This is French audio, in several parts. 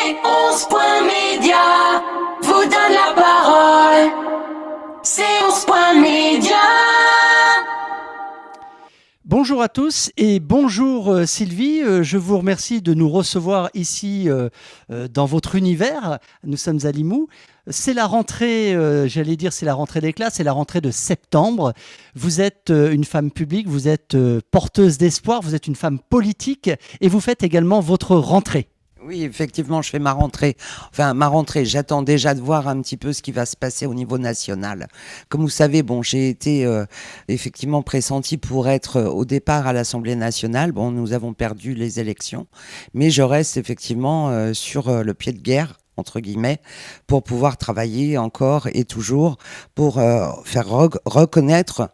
Séance.média vous donne la parole. Séance.média. Bonjour à tous et bonjour Sylvie, je vous remercie de nous recevoir ici dans votre univers. Nous sommes à Limoux. C'est la rentrée, c'est la rentrée des classes, c'est la rentrée de septembre. Vous êtes une femme publique, vous êtes porteuse d'espoir, vous êtes une femme politique et vous faites également votre rentrée. Oui, effectivement, je fais ma rentrée. Enfin, ma rentrée, j'attends déjà de voir un petit peu ce qui va se passer au niveau national. Comme vous savez, j'ai été effectivement pressentie pour être au départ à l'Assemblée nationale. Bon, nous avons perdu les élections, mais je reste effectivement sur le pied de guerre, entre guillemets, pour pouvoir travailler encore et toujours pour faire reconnaître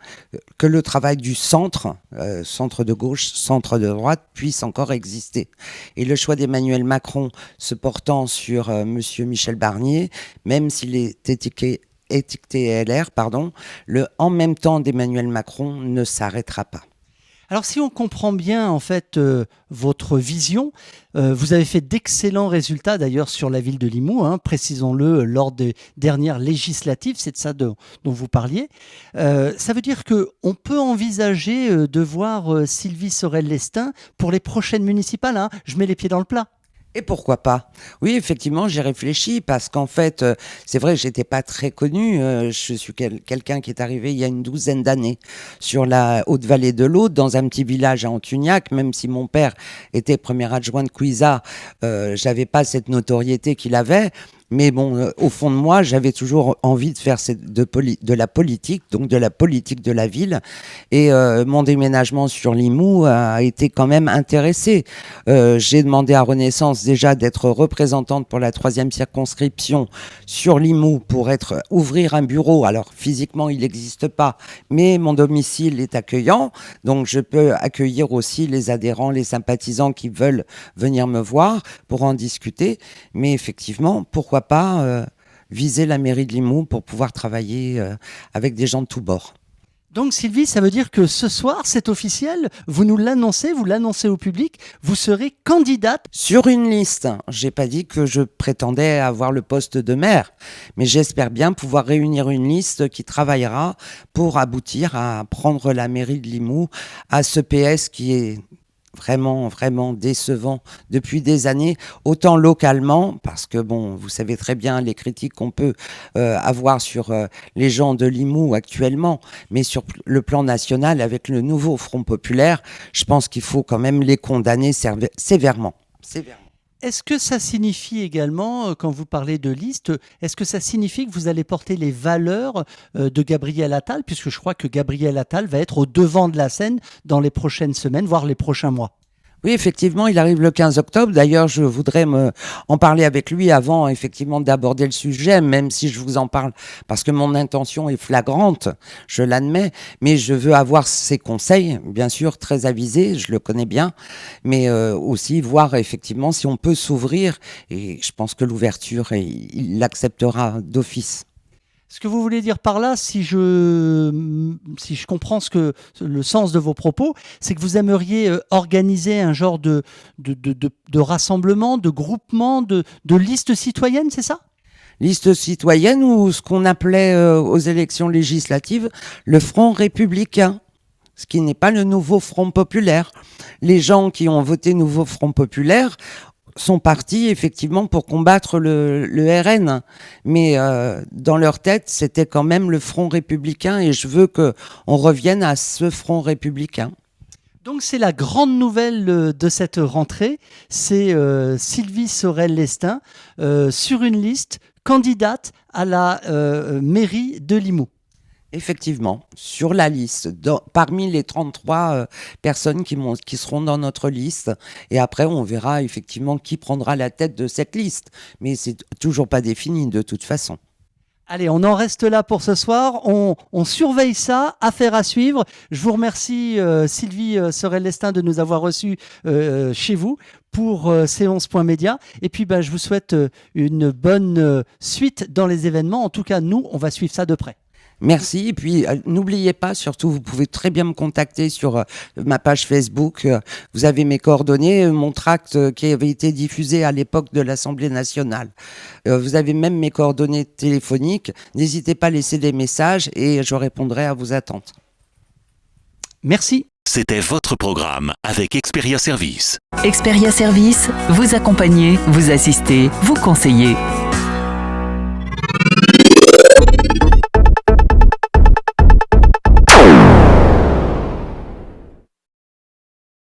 que le travail du centre, centre de gauche, centre de droite, puisse encore exister. Et le choix d'Emmanuel Macron se portant sur Monsieur Michel Barnier, même s'il est étiqueté LR, le en même temps d'Emmanuel Macron ne s'arrêtera pas. Alors si on comprend bien en fait votre vision, vous avez fait d'excellents résultats d'ailleurs sur la ville de Limoux, précisons-le, lors des dernières législatives, c'est de ça dont vous parliez. Ça veut dire qu'on peut envisager de voir Sylvie Sorel-Lestin pour les prochaines municipales, je mets les pieds dans le plat. Et pourquoi pas? Oui, effectivement, j'ai réfléchi parce qu'en fait, c'est vrai, j'étais pas très connue. Je suis quelqu'un qui est arrivé il y a une 12aine d'années sur la Haute-Vallée de l'Aude, dans un petit village à Antuniac. Même si mon père était premier adjoint de Cuisa, j'avais pas cette notoriété qu'il avait. Mais bon, au fond de moi, j'avais toujours envie de faire de la politique, donc de la politique de la ville. Et mon déménagement sur Limoux a été quand même intéressé. J'ai demandé à Renaissance déjà d'être représentante pour la 3e circonscription sur Limoux pour ouvrir un bureau. Alors physiquement, il n'existe pas, mais mon domicile est accueillant. Donc je peux accueillir aussi les adhérents, les sympathisants qui veulent venir me voir pour en discuter. Mais effectivement, pourquoi pas viser la mairie de Limoux pour pouvoir travailler avec des gens de tous bords. Donc Sylvie, ça veut dire que ce soir, c'est officiel, vous l'annoncez au public, vous serez candidate sur une liste. J'ai pas dit que je prétendais avoir le poste de maire, mais j'espère bien pouvoir réunir une liste qui travaillera pour aboutir à prendre la mairie de Limoux à ce PS qui est vraiment, vraiment décevant depuis des années, autant localement, parce que vous savez très bien les critiques qu'on peut avoir sur les gens de Limoux actuellement, mais sur le plan national, avec le nouveau Front populaire, je pense qu'il faut quand même les condamner sévèrement. Est-ce que ça signifie également, quand vous parlez de liste, est-ce que ça signifie que vous allez porter les valeurs de Gabriel Attal, puisque je crois que Gabriel Attal va être au devant de la scène dans les prochaines semaines, voire les prochains mois? Oui, effectivement, il arrive le 15 octobre. D'ailleurs, je voudrais en parler avec lui avant, effectivement, d'aborder le sujet, même si je vous en parle, parce que mon intention est flagrante, je l'admets, mais je veux avoir ses conseils, bien sûr, très avisés, je le connais bien, mais aussi voir, effectivement, si on peut s'ouvrir, et je pense que l'ouverture, il l'acceptera d'office. Ce que vous voulez dire par là, si je comprends le sens de vos propos, c'est que vous aimeriez organiser un genre de rassemblement, de groupement, de liste citoyenne, c'est ça ? Liste citoyenne ou ce qu'on appelait aux élections législatives le Front républicain, ce qui n'est pas le nouveau Front populaire. Les gens qui ont voté nouveau Front populaire sont partis effectivement pour combattre le RN, mais dans leur tête c'était quand même le Front républicain et je veux qu'on revienne à ce Front républicain. Donc c'est la grande nouvelle de cette rentrée, c'est Sylvie Sorel-Lestin sur une liste candidate à la mairie de Limoux. Effectivement, sur la liste, parmi les 33 personnes qui seront dans notre liste. Et après, on verra effectivement qui prendra la tête de cette liste. Mais c'est toujours pas défini de toute façon. Allez, on en reste là pour ce soir. On surveille ça, affaire à suivre. Je vous remercie Sylvie Sorel-Lestin de nous avoir reçus chez vous pour Séance.média. Et puis je vous souhaite une bonne suite dans les événements. En tout cas, nous, on va suivre ça de près. Merci. Et puis, n'oubliez pas, surtout, vous pouvez très bien me contacter sur ma page Facebook. Vous avez mes coordonnées, mon tract qui avait été diffusé à l'époque de l'Assemblée nationale. Vous avez même mes coordonnées téléphoniques. N'hésitez pas à laisser des messages et je répondrai à vos attentes. Merci. C'était votre programme avec Experia Service. Experia Service, vous accompagnez, vous assistez, vous conseillez.